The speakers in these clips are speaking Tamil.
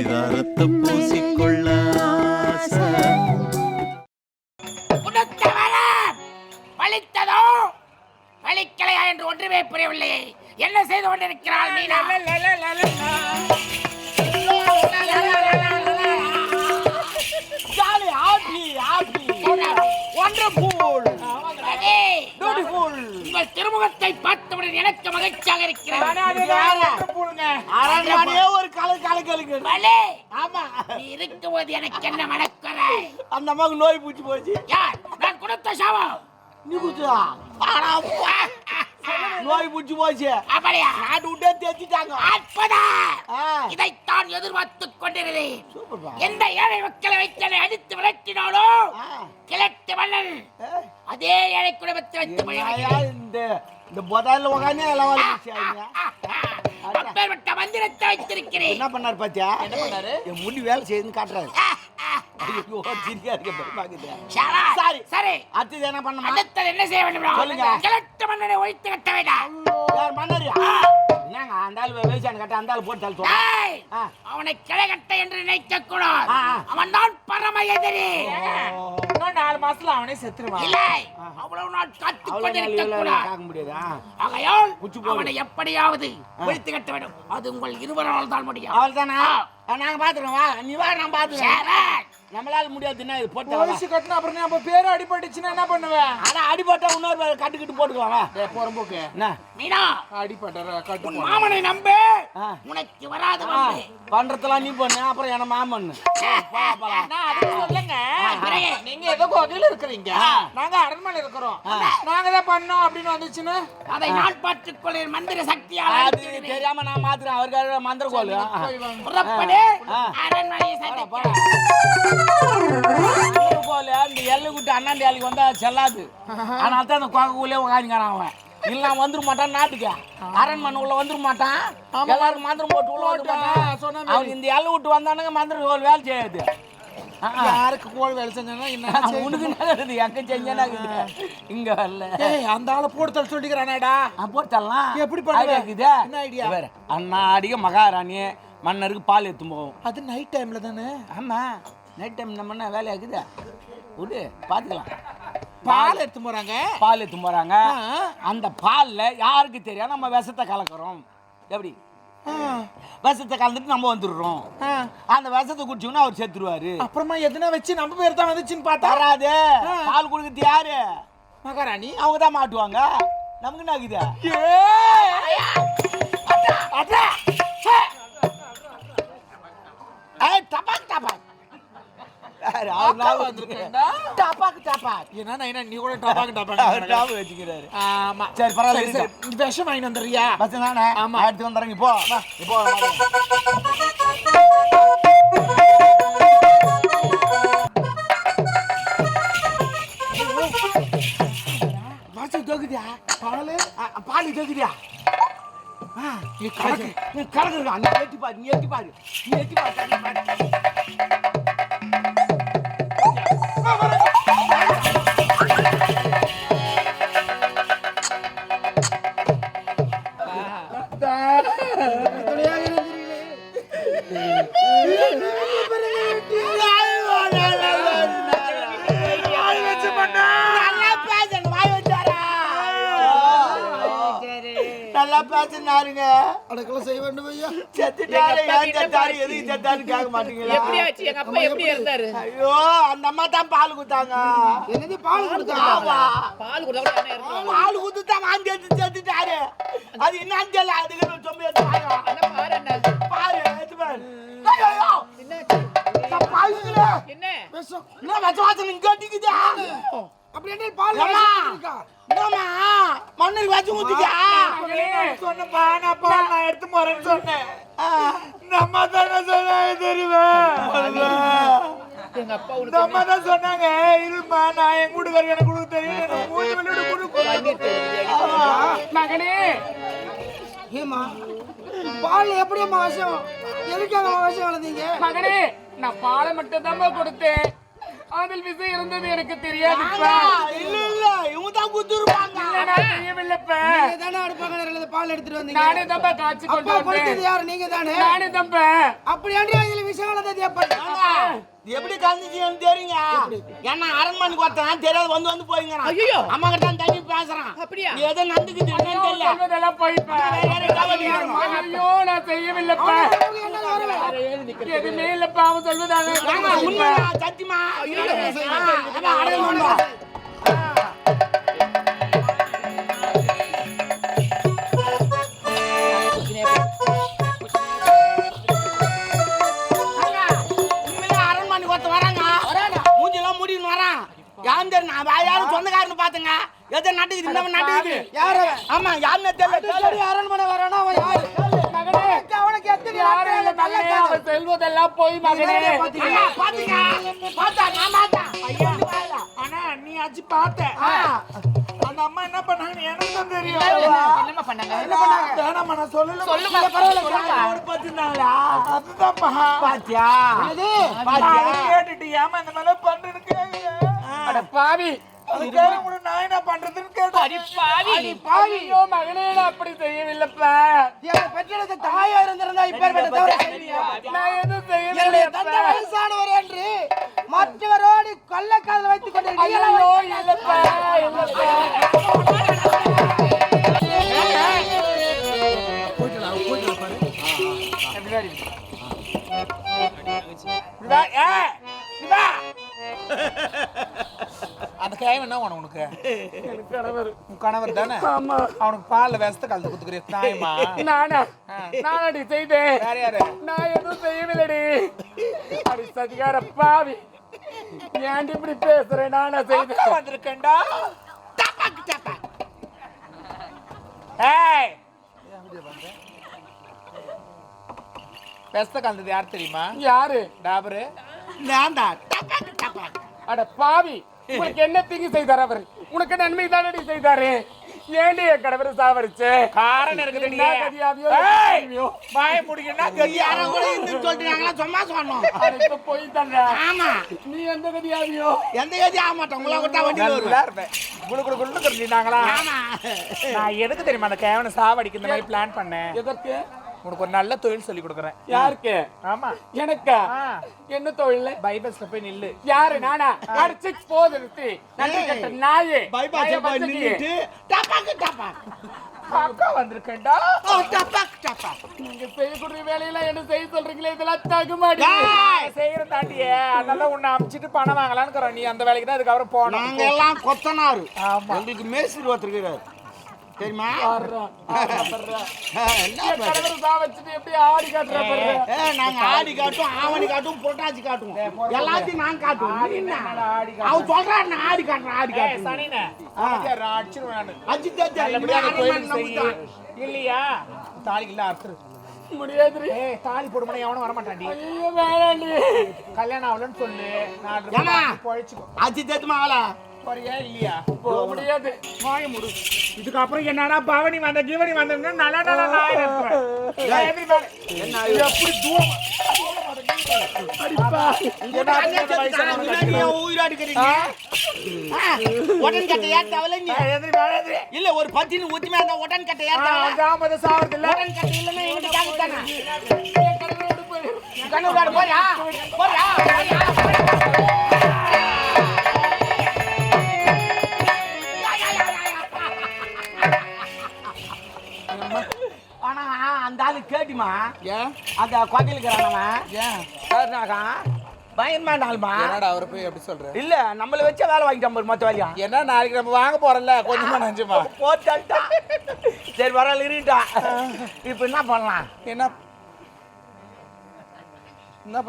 பரிதாரத்தை பூசிக்கொள்ள ஆசை. பலித்ததோ பலிக்கலையா என்று ஒன்றுமே புரியவில்லை. என்ன செய்து கொண்டிருக்கிறாள் மீனா? உங்கள் திருமுகத்தை பார்த்தவுடன் எனக்கு மகிழ்ச்சியாக இருக்கிறது. இருக்கும்போது எனக்கு என்ன மனக்குறை? அந்த அம்மாவுக்கு நோய் பூச்சி போச்சு. யார்? நான் கொடுத்த சாபம். நீ குத்துதா? நோய் பூச்சி போச்சு. அப்படியா? நாட்டு விட்டே தேத்திட்டாங்க. அற்புதம். இதைத்தான் எதிர்பார்த்துக் கொண்டிருந்தேன். எந்த ஏழை மக்களை வைத்து அடித்து விரட்டினாலோ கிழட்டு மன்னன் அதே ஏழை குடும்பத்தை வைத்து இந்த போதால உட்காந்து எல்லாம் அப்பேற்பட்ட மந்திரத்தை வைத்திருக்கிறேன். என்ன பண்ணாரு பாத்தியா? என்ன பண்ணாரு? என் முடி வேலை செய்யுதுன்னு காட்டுறாரு. அடுத்தது என்ன பண்ண? அடுத்தது என்ன செய்ய வேண்டும்? சொல்லுங்க. கிழட்டு மன்னனை ஒழித்து கட்ட வேண்டாம். யார் மன்னரியா? என்னங்க அந்த ஆளு வேலைச்சான் கட்ட அந்த ஆளு போட்டு தள்ளுறோம். அவனை கிழகட்ட என்று நினைக்க கூடாது. அவன் தான் பரம எதிரி. 4 மாசத்துல அவனே செத்துருவான். இல்லை, அவ்வளவு நாள் காத்துக் கொண்டிருக்க கூடாது. ஆகையால் அவனை எப்படியாவது ஒழித்து கட்ட வேண்டும். அது உங்கள் இருவரால் தான் முடியும். அவள் தானா? நாங்க பாத்துறோம். வா நீ வா, நான் பாத்துறேன். நம்மளால முடியாதுன்னா இது போட்டு போலீஸ் கட்டினா அப்புறம் நம்ம பேரு அடிபட்டுச்சுன்னா என்ன பண்ணுவேன்? ஆனா அடிபட்டா இன்னொரு கட்டுக்கிட்டு போட்டுக்கலாம். போறம்போக்கு என்ன மீனா அடிபட்டற கட்டு மாமனை நம்பு. உனக்கு வராது பண்றதெல்லாம் நீ பண்ணு, அப்புறம் என்ன மாமன் நான் அது சொல்லுங்க. நீங்க ஏதோ கோகையில இருக்கிறீங்க, நாங்க அரண்மனையில இருக்கிறோம். நாங்க தான் பண்ணோம் அப்படின்னு வந்துச்சுன்னா அதை நான் பார்த்துக் கொள்கிறேன். மந்திர சக்தியால் அது தெரியாம நான் மாத்துறேன். அவருக்கு மந்திர கோல் புறப்படு. அரண்மனையை போல இந்த எல்லை விட்டு அண்ணாண்டி வேலைக்கு வந்தா செல்லாது. அதனால தான் அந்த கோகைக்குள்ளே உட்காந்துக்கிறான் அவன். இல்ல வந்துட மாட்டான் நாட்டுக்கு. அரண்மனை உள்ள வந்துட மாட்டான். எல்லாரும் மந்திரம் போட்டு உள்ள வந்துட மாட்டான். அவன் இந்த எல்லை விட்டு வந்தானுங்க மந்திர கோல் வேலை செய்யாது. யாருக்கு கோல் வேலை செஞ்சானா என்ன உனக்கு நல்லது எங்க செஞ்சா இங்க வரல. அந்த ஆளை போட்டு சொல்லிக்கிறானேடா. போட்டலாம் எப்படி பண்ணுறது? என்ன ஐடியா? அண்ணாடிக மகாராணி மன்னருக்கு பால் எடுத்து போவோம். அது நைட் டைம்ல தானே? ஆமா நைட் டைம் நம்ம வேலையா இருக்குது. விடு பாத்துக்கலாம். பால் எடுத்து போறாங்க. பால் எடுத்து போறாங்க. அந்த பால்ல யாருக்கு தெரியும் நம்ம விஷத்தை கலக்குறோம். எப்படி விஷத்தை கலந்துட்டு நம்ம வந்துடுறோம். அந்த விஷத்தை குடிச்சோம்னா அவர் செத்துருவாரு. அப்புறமா எதுனா வச்சு நம்ம பேர் தான் வந்துச்சுன்னு பார்த்தா வராது. பால் குடிக்கிறது யாரு? மகாராணி. அவங்க தான் மாட்டுவாங்க. நமக்கு என்ன ஆகுது? டபாக் டபாக் நீ கூட டபாக் டபாக் வச்சுக்கிறாரு. ஆமா சரி பரவாயில்ல. விஷம் வாங்கி வந்துறியா? பஸ் தானே? ஆமா எடுத்து வந்துறேன். இப்போ இப்போ வாசல் தோக்குதியா? பால் தோக்குதியா? நீ கலக்குறா. நீ ஏற்றி பாரு. நீ ஏற்றி பாரு. நீ ஏற்றி பாரு. நல்லா பேசினாருங்க. அடக்கல செய்ய வேண்டும் ஐயா. செத்துட்டாரு. ஏன் செத்தாரு? எதுக்கு செத்தாரு கேட்க மாட்டீங்களா? எப்படி ஆச்சு? எங்க அப்பா எப்படி இருந்தாரு? ஐயோ அந்த அம்மா தான் பால் குத்தாங்க. என்னது பால் குடுத்தாங்க? பால் குடுத்தா என்ன இருக்கும்? பால் குடுத்தா வாந்தி எடுத்து செத்துட்டாரு. அது என்னன்னு தெரியல. அதுக்கு சொம்பி எடுத்தாங்க. என்ன பாரு என்ன? பாரு எடுத்து பாரு. ஐயோ என்னாச்சு? பாலுங்களே. என்ன? விஷம். என்ன விஷம் வாசனை இங்க அடிக்குதா? அப்படி என்ன பால் இருக்கா? என்னம்மா மண்ணில் வச்சு ஊத்திக்கா? சொன்னப்பா நான் பால் நான் எடுத்து போறேன்னு சொன்னேன். நம்ம தானே சொன்னாங்க தெரியுமா? எங்க அப்பா உனக்கு நம்ம தான் சொன்னாங்க. இருப்பா நான் என் கூட்டுக்காரர் எனக்கு கொடுக்க தெரியும். மகனே ஏமா பால் எப்படி விஷம்? எதுக்காக விஷம் வளர்ந்தீங்க? மகனே நான் பாலை மட்டும் தான் கொடுத்தேன். அதில் விஷயம் இருந்தது எனக்கு தெரியாது இல்ல இல்ல இவங்க தான் குத்துருப்பாங்க. நான் செய்யவில்லைப்பா. நீங்க தானே அடுப்பாங்கறதுல பால் எடுத்துட்டு வந்தீங்க. நானே தான் காய்ச்சி கொண்டு அப்பா வந்தேன். கொடுத்தது யாரு? நீங்க தானே. நானே தான். அப்படியாண்டி இதுல விஷயம் வந்தது எப்ப? இது எப்படி கலந்துச்சுன்னு தெரியுங்க. ஏன்னா அரண்மனைக்கு ஒருத்தன் தெரியாது வந்து போயிங்கிறான். அம்மா கிட்ட தான் தண்ணி பேசுறான். நீ எதோ நந்துக்குது என்னன்னு தெரியல. சொல்வதெல்லாம் போய்ப்பா. ஐயோ நான் செய்யவில்லைப்பா. எதுவுமே இல்லப்பா. அவன் சொல்வதாக சத்தியமா அரண்மனைக்கு ஒருத்தன் வராங்க. மூஞ்செல்லாம் முடின்னு வரான். யாரும் தெரியும் யாரும் சொந்தக்காரன்னு பாத்துங்க. எதோ நட்டுக்குது இந்த மாதிரி நட்டுக்குது. யாரு? ஆமா யாருன்னு தெரியல. அரண்மனை வரானா அவன் யாரு? மகனே அவனுக்கு எத்தனை யாரும் இல்ல மகனே. அவன் செல்வதெல்லாம் போய் மகனே. பாத்தீங்க பார்த்தா நான் பார்த்தேன். ஐயா ஆனா நீ அஜி பார்த்த. அந்த அம்மா என்ன பண்ணாங்கன்னு எனக்கு தான் தெரியும். என்னமா பண்ணாங்க? வேணாம்மா நான் சொல்லல. சொல்லுங்க. ஒரு பத்துனாங்களா அதுதான்ப்பா. பாத்தியா கேட்டுட்டு ஏமா இந்த மேல பண்றதுக்கு அட பாவி. அதுக்காக கூட நான் என்ன பண்றதுன்னு கேட்டேன். அடி பாவி. ஐயோ மகனே நான் அப்படி செய்யவில்லைப்பா. என் பெற்றெடுத்த தாயா இருந்திருந்தா இப்பேற்பட்ட தவறை செய்வீங்க. நான் எதுவும் என்னுடைய தந்தை செய்யவில்லைப்பா. வயசானவர் என்று மற்றவரோடு கள்ளக்காதல் வைத்துக் கொண்டிருக்கீங்க. ஐயோ இல்லப்பா இல்லப்பா. அந்த கேவன் என்ன வேணும் உனக்கு? உன் கணவர் தானே? அவனுக்கு பால்ல விஷத்தை கலந்து குத்துக்கிறிய தாயமா? நானடி செய்தேன். வேற யாரு? நான் எதுவும் செய்யவில்லடி. அடி சதிகார பாவி. ஏன்டி இப்படி பேசுறேன்? நானா செய்தேன். வந்திருக்கேன்டா. ஏய் விஷத்தை கலந்தது யார் தெரியுமா? யாரு? டாபரு. அட பாவி. உனக்கு என்ன தீங்கு செய்தார் அவர்? உனக்கு நன்மை தானடி செய்தாரு. ஏண்டி என் கடவுளை சாவரிச்சு? காரணம் இருக்குது. என்ன கதியாவியோ? வாய முடிக்கணும்னா யாரோ கூட இருந்து சொல்லிட்டாங்களா? சும்மா சொன்னோம். இப்ப போய் தந்த. ஆமா நீ எந்த கதியாவியோ? எந்த ஏஜி ஆக மாட்டோம். உங்களை விட்டா வண்டியில் வருவேன். நல்லா இருப்பேன். குடு தெரிஞ்சுட்டாங்களா? ஆமா நான் எதுக்கு தெரியுமா அந்த கேவனை சாவடிக்க இந்த மாதிரி பிளான் பண்ணேன்? எதற்கு? உனக்கு ஒரு நல்ல தொழில் சொல்லி கொடுக்குறேன். யாருக்கு? ஆமா எனக்கா? என்ன தொழில்? பைபஸ்ல போய் நில்லு. யாரு? நானா? அடிச்சு போது நிறுத்தி. நன்றி கட்ட நாயே. பைபாஸ் போய் நின்னுட்டு டபாக்கு டபாக் அக்கா வந்திருக்கேன்டா. டபாக் டபாக் நீங்க செய்யக்கூடிய வேலையெல்லாம் என்ன செய்ய சொல்றீங்களே? இதெல்லாம் தகுமாடி. செய்யற தாண்டியே அதனால உன்னை அமிச்சிட்டு பணம் வாங்கலான்னு நீ அந்த வேலைக்கு தான் அதுக்கப்புறம் போனோம். நாங்க எல்லாம் கொத்தனாரு. ஆமா. உங்களுக்கு மேஸ்திரி ஒருத்தர் இருக்காரு தெரியுமா? எப்படி ஆடி காட்டுற? நாங்க ஆடி காட்டும், ஆவணி காட்டும், புரட்டாச்சி காட்டும், எல்லாத்தையும் நான் காட்டுவோம். அவன் சொல்றாரு நான் ஆடி காட்டுறேன், ஆடி காட்டுறேன். சனினே அடிச்சிருவேன் நானு. அஜித் தேஜா நல்லபடியா கோயிலுக்கு செய்யு. இல்லையா தாலிக்கு இல்ல அறுத்துரு. முடியாது. தாலி போடுமனே எவனும் வர மாட்டான்டி. ஐயோ வேணாண்டி. கல்யாணம் ஆகலன்னு சொல்லு. ஏமா? நான் பொழைச்சுக்கோ. அஜித் தேஜமா ஆள போறியா இல்லையா? போக முடியாது. வாய முடு. இதுக்கப்புறம் என்னடா பவனி வந்த ஜீவனி வந்தா நல்லா நல்லா நான் இருப்பேன். என்ன எப்படி தூரம் அடிப்பா. உயிராடுக்கிறீங்க. உடன் கட்டை ஏத்தாவல நீ இல்ல ஒரு பத்தினு ஊத்திமே அந்த உடன் கட்டை ஏத்தாவல சாவறது இல்ல. உடன் கட்டை இல்லன்னா எங்கிட்ட காமிட்டானா கண்ணூர் போறியா போறியா? ஆனா அந்த ஆளு கேட்டுமா? ஏன் அந்த கோட்டையிலுக்கிறானவன் ஏன் பயன்மான ஆளுமா? என்னடா அவரை போய் எப்படி சொல்ற? இல்ல நம்மள வச்ச வேலை வாங்கிட்டோம் பாரு மொத்த வேலையா. என்ன நாளைக்கு நம்ம வாங்க போறோம்ல கொஞ்சமா நஞ்சுமா போட்டான்டா. சரி வரல இருட்டா. இப்போ என்ன பண்ணலாம்? என்ன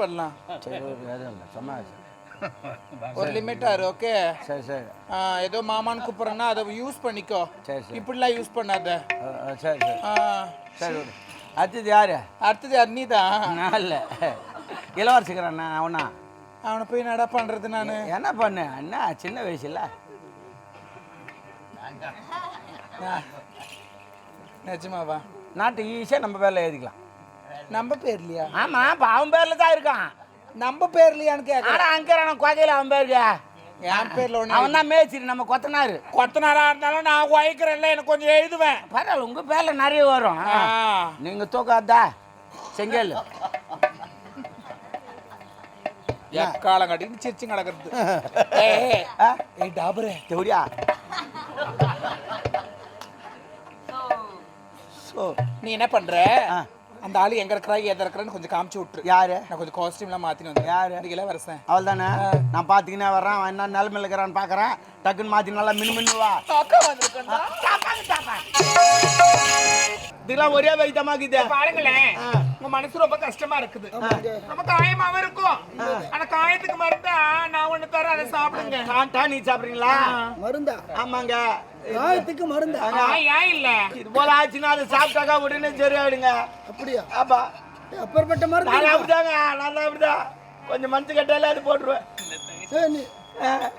பண்ணலாம்? ஒரு லிமிட்டாரு. ஓகே சரி சரி ஏதோ மாமான்னு கூப்பிடுறேன்னா அதை யூஸ் பண்ணிக்கோ. சரி சரி இப்படிலாம் யூஸ் பண்ணாத. சரி சரி சரி. அடுத்தது யாரு? அடுத்தது யார்? நீ தான். நான் இல்லை இளவரசிக்கிறேன் அவனா. அவனை போய் என்னடா பண்றது நானு? என்ன பண்ணு என்ன சின்ன வயசுல நிஜமாவா? நாட்டு ஈஸியாக நம்ம பேரில் எழுதிக்கலாம். நம்ம பேர்லையா? ஆமா இப்ப அவன் பேர்ல தான் இருக்கான். நம்ம பேர்லயான்னு கேட்க ஆனா அங்கறான கோகையில அவன் பேருக்கு என் பேர்ல ஒண்ணு அவன் தான் மேய்ச்சிரி நம்ம கொத்தனாரு. கொத்தனாரா இருந்தாலும் நான் உழைக்கிறேன்ல, எனக்கு கொஞ்சம் எழுதுவேன். பரவாயில்ல, உங்க பேர்ல நிறைய வரும். நீங்க தூக்காதா செங்கல் எக்காலம் கட்டின்னு சிரிச்சு கிடக்கிறது. ஏய் டாபரே தேவடியா நீ என்ன பண்ற? அந்த ஆளு எங்க இருக்கிறா எதை இருக்கிறான்னு கொஞ்சம் காமிச்சு விட்டுரு. யாரு? நான் கொஞ்சம் காஸ்டியூம்லாம் மாத்தின்னு வந்தேன். யாரு? இன்னைக்கு வரசேன் அவள் தானே. நான் பார்த்துக்கினே வர்றேன், அவன் என்ன நிலமையில இருக்கிறான்னு பார்க்குறேன். டக்குன்னு மாற்றி நல்லா மினு வா. இதெல்லாம் ஒரே வைத்தமாக்குது. பாருங்களேன், உங்க மனசு ரொம்ப கஷ்டமா இருக்குது, ரொம்ப காயமாவும் இருக்கும். ஆனா காயத்துக்கு மருந்தா நான் ஒண்ணு தரேன், அதை சாப்பிடுங்க. நீ சாப்பிட்றீங்களா? மருந்தா? ஆமாங்க. காயத்துக்கு மருந்தா? ஏன் இல்ல, இது போல ஆச்சுன்னா அதை சாப்பிட்டாக்கா உடனே சரியாயிடுங்க. அப்படியா? ஆப்பா அப்பேற்பட்ட மருந்து? நான் அப்படிதாங்க, நான் தான் அப்படிதான். கொஞ்சம் மனசு கட்டால அது போட்டுருவேன். சரி, நீ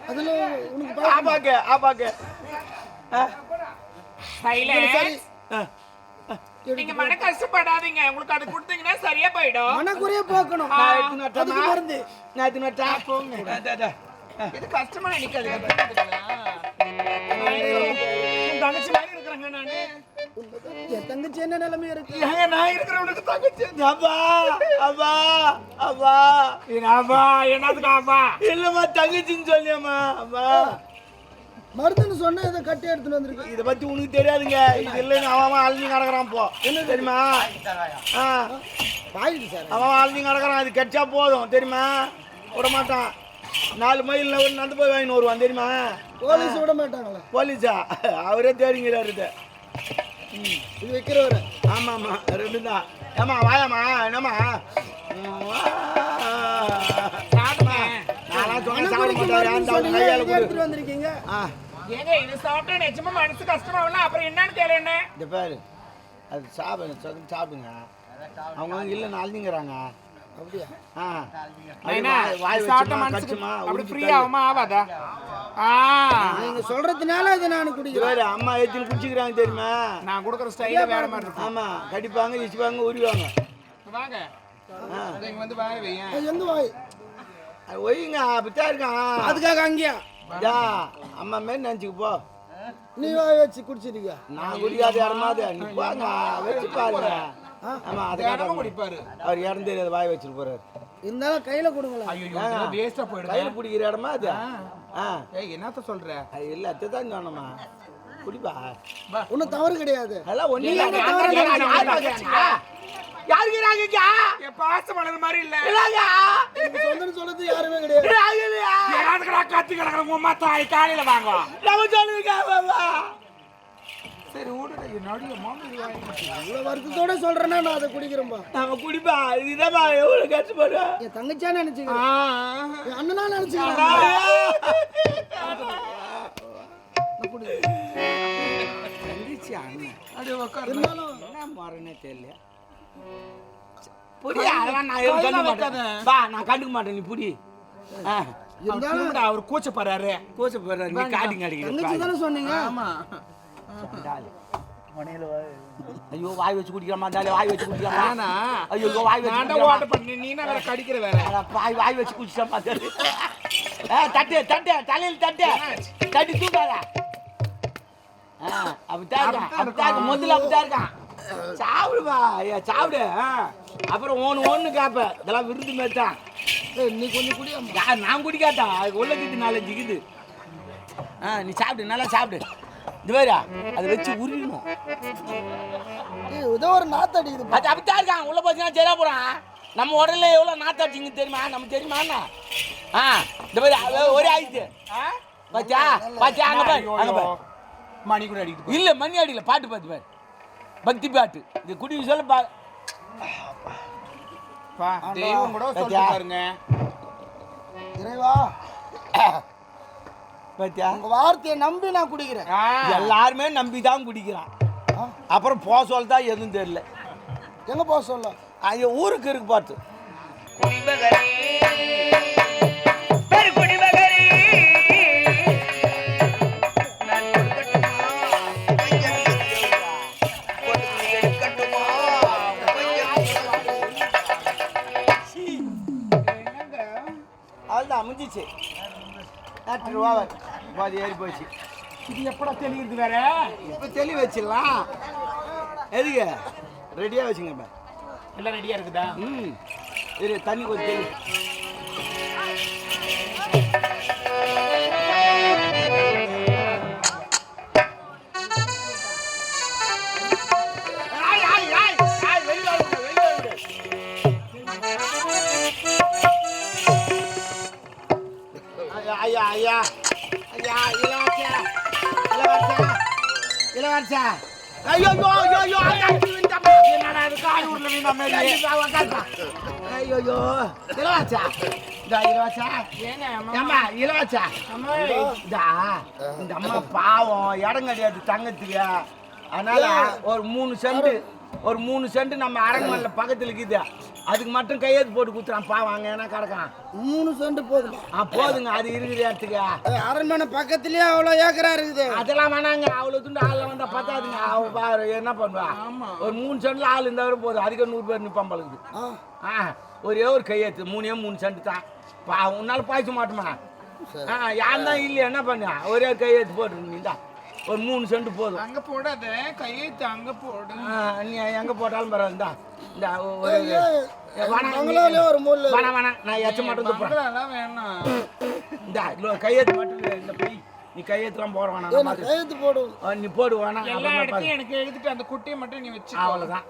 அதுல உனக்கு ஆப்பாக்கு ஆப்பாக்கு சைலன்ஸ். நீங்க மன கஷ்டப்படாதீங்க, உங்களுக்கு அது கொடுத்தீங்கன்னா சரியா போயிடும். மனக்குறைய போக்கணும். நான் எடுத்துன்னு அதுக்கு வரட்டாமா? மருந்து நான் எடுத்துன்னு வரட்டா? போங்க. இது கஷ்டமா நினைக்காது. தங்கச்சி மாதிரி இருக்கிறாங்க நானு. என் தங்கச்சி என்ன நிலைமை இருக்கு? ஏங்க நான் இருக்கிறவனுக்கு தங்கச்சி. அப்பா அப்பா அப்பா ஆமா, என்னதுக்கு ஆமா? இல்லம்மா தங்கச்சின்னு சொல்லியம்மா. அப்பா மருந்துன்னு சொன்னா இதை கட்டி எடுத்துட்டு வந்திருக்கு. இதை பத்தி உனக்கு தெரியாதுங்க. இது இல்லைன்னு அவன் அழிஞ்சு கிடக்குறான். இப்போ என்ன தெரியுமா? வாங்கிட்டு சார், அவன் அழிஞ்சு கிடக்குறான். அது கெட்டா போதும் தெரியுமா? விட மாட்டான். 4 மைல் ஒரு நடந்து போய் வாங்கின்னு வருவான் தெரியுமா? போலீஸ் விட மாட்டாங்களா? போலீஸா? அவரே தேடிங்கிறாரு இது. இது வைக்கிறவர? ஆமா ஆமா, 2 தான். ஏமா வாயாமா, என்னம்மா? நான்லாம் சொன்ன சாப்பிட மாட்டாரு. அந்த கையால கொடு. எடுத்துட்டு வந்திருக்கீங்க. ஏங்க இது சாப்பிட்டா நிஜமா மனசு கஷ்டமாவல, அப்புறம் என்னன்னு கேளு. என்ன இந்த பேரு அது சாப்பிடுங்க. அவங்க இல்லைன்னு அழிஞ்சுங்கிறாங்க. அப்படியா? சாப்பிட்ட மனசுக்கு அப்படி ஃப்ரீ ஆகுமா ஆகாதா? நீங்க சொல்றதுனால இதை நான் குடிக்கிறேன். அம்மா ஏத்தின்னு குடிச்சுக்கிறாங்க தெரியுமா? நான் கொடுக்குற ஸ்டைலே வேற மாதிரி இருக்கும். ஆமா, கடிப்பாங்க, இச்சுப்பாங்க, உரிவாங்க. வாங்க இங்க வந்து வாய வையேன். அது எங்க வாய்? ஒய்யுங்க அப்படித்தான் இருக்கான். அதுக்காக அங்கேயா? அம்மா மாரி நினைச்சுக்கு போ. நீ வாய் வச்சு குடிச்சிருக்கியா? நான் குடிக்காத இடமாது நீ போங்க, வச்சு பாருங்க. ஆமா, அதை குடிப்பாரு. அவர் இடம் தெரியாது, வாய் வச்சுட்டு போறாரு. இருந்தாலும் கையில கொடுங்களேன். ஐயோ வேஸ்டா போயிடுது. கையில பிடிக்கிற இடமா அது? ஏய் என்னத்த சொல்ற? இல்ல அத்தைதான் சொன்னம்மா. குடிப்பா, ஒன்னும் தவறு கிடையாது. அதெல்லாம் ஒண்ணு என் பாச மலர் மாதிரி இல்ல. சொந்தம் சொல்றது யாருமே கிடையாது. யாருக்குடா கத்தி கிடக்குற உங்க அம்மா தாய்? காலையில வாங்க. சரி விடுடா, என்னோட மாமி இவ்வளவு வருத்தத்தோட சொல்றேன்னா நான் அதை குடிக்கிறேன்பா. நம்ம குடிப்பா. இதுதான் எவ்வளவு கஷ்டப்படுறேன். என் தங்கச்சியா நினைச்சுக்கிறேன், என் அண்ணனா நினைச்சுக்கிறேன். இருந்தாலும் என்ன மாறனே தெரியல. புடி, அதெல்லாம் நான் எதுவும் கண்டுக்க மாட்டேன். வா, நான் கண்டுக்க மாட்டேன். நீ புடி. இருந்தாலும் அவர் கூச்ச போறாரு. கோச்ச போற நீ காட்டிங் தங்கச்சி அடிக்கிற. தானே சொன்னீங்க. ஆமா. ஐயோ, வாய் வச்சு குடிக்கலாமா? வாய் வச்சு குடிக்கலாமா? நானா? ஐயோ, வாய் வச்சு நான் ஓட்ட பண்ணி நீ வேற கடிக்கிற வேற. வாய் வச்சு குடிச்சா தட்டு தட்டு தலையில் தட்டு தட்டி தூக்காத. அப்படித்தான் இருக்கான். முதல்ல அப்படித்தான் இருக்கான். சாப்பிடுப்பா, ஐயா சாப்பிடு. அப்புறம் ஒன்று கேப்ப. இதெல்லாம் விருது மேய்ச்சான். நீ கொஞ்சம் குடியாம. நான் குடிக்காட்டான். அதுக்கு உள்ளது 4 ஜிகுது. நீ சாப்பிடு, நல்லா சாப்பிடு. இது வேற அதை வச்சு உருவிடணும். ஏதோ ஒரு நாத்து அடிக்குது. அது அப்படித்தான் இருக்கான். உள்ள பார்த்தீங்கன்னா சரியா போறான். நம்ம உடல்ல எவ்வளோ நாத்து அடிச்சிங்க தெரியுமா? நம்ம தெரியுமா? இந்த மாதிரி ஒரே ஆயிடுச்சு. பாத்தியா பாத்தியா? அங்க பாரு, அங்க பாரு. மணி கூட அடிக்குது. இல்ல மணி அடிக்கல, பாட்டு பாத்து பாரு. பக்தி பாட்டு. இது குடி சொல்ல தெய்வம் கூட சொல்லி பாருங்க. இறைவா, பாத்தியா? உங்க வார்த்தையை நம்பி நான் குடிக்கிறேன். எல்லாருமே நம்பிதான் குடிக்கிறான். அப்புறம் போ சொல்லிட்டா எதுவும் தெரியல. எங்க போக சொல்ல? அது ஊருக்கு இருக்கு பாட்டு. முடிஞ்சிச்சு. 8 ரூபா பாதி ஏறி போச்சு. இது எப்படா தெரியுது வேற? இப்போ தெளி வச்சிடலாம். எதுக்கு ரெடியாக வச்சுங்க. எல்லாம் ரெடியா இருக்குதா? இரு தண்ணி கொஞ்சம் தெளி. ஐயா ஐயா ஐயா இளவரசா ஐயோ என்னடா இது காய் ஊர்ல நீ நம்ம ஐயோ இளவரசா இளவரசா இந்த அம்மா பாவம் இடம் கிடையாது தங்கத்துக்கு. அதனால ஒரு 3 சென்ட் நம்ம அரண்மனையில பக்கத்துல இருக்குது. அதுக்கு மட்டும் கையெழுத்து போட்டு குத்துறான் பாவம். அங்க என்ன கிடக்கான்? 3 சென்ட் போதும். போதுங்க. அது இருக்குது இடத்துக்கு. அரண்மனை பக்கத்துலயே அவ்வளவு ஏக்கரா இருக்குது. அதெல்லாம் வேணாங்க. அவ்வளவு துண்டு ஆள் வந்தா பத்தாதுங்க. அவ பாரு என்ன பண்ணுவா. ஒரு 3 சென்ட்ல ஆள் இருந்தா போதும். அதுக்கு 100 பேர் நிப்பான் பழகுது. ஒரே ஒரு கையெழுத்து 3 சென்ட் தான். உன்னால பாய்ச்ச மாட்டோமா? யார் தான் இல்லையா என்ன பண்ண? ஒரே கையெழுத்து போட்டு நீதான் ஒரு 3 சென்ட் போதும். அங்க போடாத கையெழுத்து அங்க போடு. நீ எங்க போட்டாலும் பரவாயில்ல. நான் எச்ச மட்டும் வேணாம். இந்த கையெழுத்து மட்டும் இந்த போய் நீ கையெழுத்துலாம் போட வேணாம். கையெழுத்து போடு. நீ போடு வேணாம். எல்லா இடத்தையும் எனக்கு எழுதிட்டு அந்த குட்டியை மட்டும் நீ வச்சு. அவ்வளவுதான்.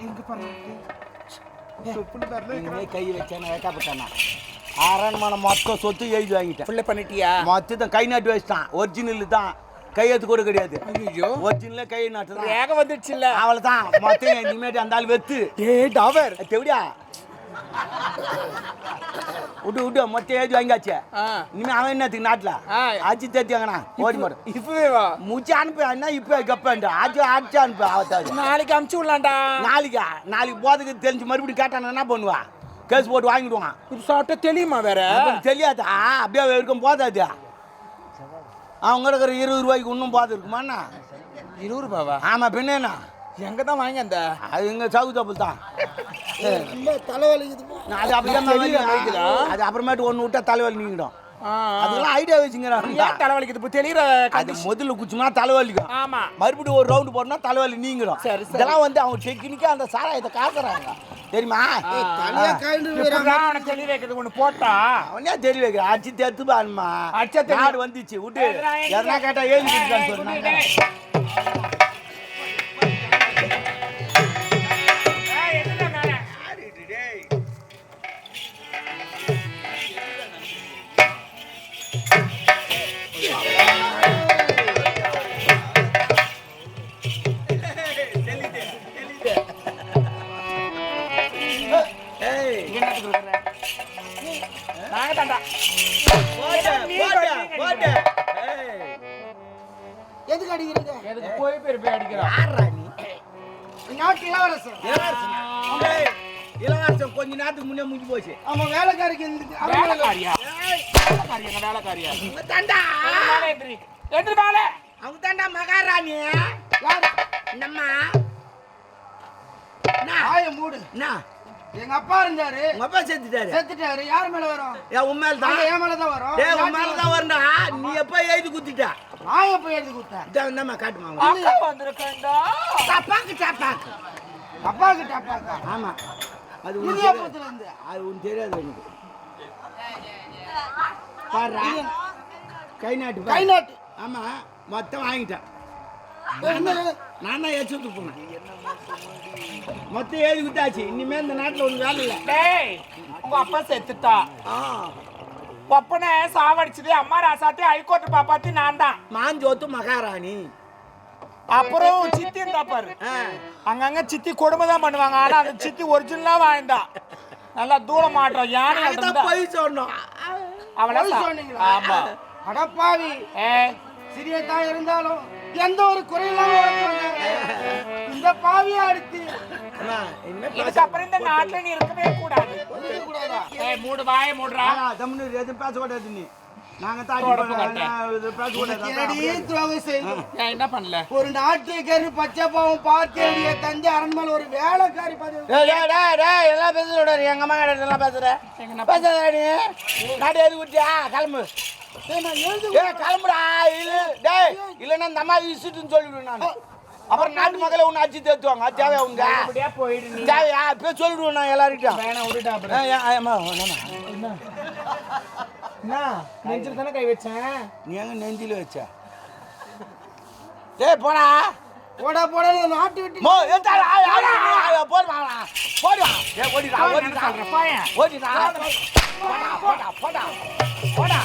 எங்க பாருங்க கை வச்சேன் வைக்கப்பட்டானா அரண்மனை மொத்தம் சொத்து எழுதி வாங்கிட்டேன். ஃபுல்ல பண்ணிட்டியா? மொத்தம் கை நாட்டு வச்சுட்டான். ஒரிஜினல் தான். கையெழுத்து கூட கிடையாது. ஐயோ ஒரிஜினல் கை நாட்டு தான். வேக வந்துடுச்சு இல்ல? அவ்வளவுதான். மொத்தம் இனிமேட்டு அந்த ஆள் வெத்து டவர் தெவிடியா விட்டு மொத்தம் எழுதி வாங்கியாச்சு. இனிமே அவன் என்னத்துக்கு நாட்டுல ஆட்சி தேத்தியாங்கண்ணா ஓடி மாட்டோம். இப்பவே வா முச்சு அனுப்பு. என்ன இப்ப கப்பா ஆட்சி அனுப்பு. அவத்தாது நாளைக்கு அமுச்சு விடலாம்டா. நாளைக்கு போதுக்கு தெரிஞ்சு மறுபடியும் கேட்டான என்ன பண்ணுவா? கேஸ் போட்டு வாங்கிடுவான். இது சாப்பிட்டா தெரியுமா வேற? தெரியாதா? அப்படியே இருக்கும் போதாது. அவங்க இருக்கிற 20 ரூபாய்க்கு இன்னும் போது இருக்குமாண்ணா? 20 ரூபாவா? ஆமா பின்னா எங்க தான் வாங்கி அந்த அது இங்க சவுக்கு தப்பு தான். தலைவலிக்குது. அது அப்படிதான். அது அப்புறமேட்டு ஒன்று விட்டா தலைவலி நீங்கிடும். அதெல்லாம் ஐடியா வச்சுங்கிறாங்க. தலைவலிக்குது இப்போ தெளிகிற அது முதல்ல குச்சினா தலைவலிக்கும். ஆமா மறுபடியும் ஒரு ரவுண்டு போடனா தலைவலி நீங்கிடும். இதெல்லாம் வந்து அவங்க டெக்னிக்கா அந்த சாராயத்தை காக்குறாங்க தெரியுமா? தெளி வைக்கிறது ஒண்ணு போட்டா அவனே தெளி வைக்கிற அடிச்சு தேத்து பாருமா. நாடு வந்துச்சு விட்டு எதனா கேட்டா ஏழு சொன்னாங்க. எதுக்கு அடிக்கிறீங்க? எதுக்கு போய் பேர் போய் அடிக்கிறா? நாட்டு இளவரசன். இளவரசன் கொஞ்ச நேரத்துக்கு முன்னே முடிஞ்சு போச்சு. ஆமா வேலைக்காரிக்கு வேலைக்காரியா? வேலைக்காரியா? வேலைக்காரியா? தாண்டா எந்திரி பாலே. அவங்க தாண்டா மகாராணி. யாரு? நம்ம ஆய மூடு. என்ன எங்க அப்பா இருந்தாரு. உங்க அப்பா செத்துட்டாரு. யார் மேல வரும்? உன் மேல தான். என் மேல தான் வரும். உன் மேல தான் வரண்டா. நீ எப்ப எழுதி குத்திட்ட? நான் எப்ப எழுதி குத்தேன்? இந்தம்மா காட்டுமா. அக்கா வந்திருக்கேன்டா. டப்பாக்கு. அப்பாக்கு டப்பாக்கா? ஆமா. அது இது உனக்கு எப்பத்துல இருந்து? அது உனக்கு தெரியாது. எனக்கு பாருடா கை நாட்டு. ஆமா மொத்தம் வாங்கிட்டேன். நான் தான் ஏச்சு போனேன். மொத்தம் எழுதி குத்தாச்சு. இனிமே இந்த நாட்டுல ஒண்ணு வேலை இல்லை. டேய் உங்க அப்பா செத்துட்டா. ஒப்பனை சாவடிச்சது அம்மா ராசாத்தி ஹைகோர்ட் பாப்பாத்தி நான் தான். மாஞ்சோத்து மகாராணி. அப்புறம் சித்தி இருந்தா பாரு. அங்கங்க சித்தி கொடுமை தான் பண்ணுவாங்க. ஆனா அந்த சித்தி ஒரிஜினலா வாழ்ந்தா. நல்லா தூரம் மாட்டோம். யானை போய் சொன்னோம். அவளை சொன்னீங்களா? ஆமா. அடப்பாவி. சிறிய தாய் இருந்தாலும் எந்த ஒரு குறையில்லாம வளர்த்துவாங்க. இந்த பாவியா அடுத்து இதுக்கப்புறம் இந்த நாட்டுல நீ இருக்கவே கூடாது. கூடாதா? மூடு வாய மூடுறா. தமிழ் எதுவும் பேசக்கூடாது. நீ நாங்க தாடி இது பேசக்கூடாது. என்னடி துரோகம் செய்தோம்? ஏன் என்ன பண்ணல ஒரு நாட்டுக்காரு பச்சை பாவம் பார்த்தேடிய தந்தை அரண்மனை ஒரு வேலைக்காரி பார்த்து டேய் டேய் டேய் டேய் எல்லாம் பேசுறடா எங்க அம்மா கிட்ட எல்லாம் பேசுற பேசாதடா நீ நாடு எது விட்டியா கிளம்பு ஏய் கிளம்புடா இல்ல டேய் இல்லன்னா இந்த அம்மா இசுட்டுன்னு சொல்லிடுவேன் நான் அப்புறம் நாட்டு மக்களை உன்னை அடிச்சு தேத்துவாங்க அது தேவையா உங்க அப்படியே போயிடு நீ தேவையா இப்ப சொல்லிடுவேன் நான் எல்லார்கிட்டயும் வேணா விடுடா அப்புறம் என்ன நெஞ்சில் தானே கை வச்சேன் நீ எங்க நெஞ்சில வச்ச டேய் போடா போடா போடா நாட்டு விட்டு மோ ஏத்தாடா போடுவா போடுவா ஏய் ஓடிடா ஓடிடா சொல்றேன் பாயன் ஓடிடா போடா போடா போடா போடா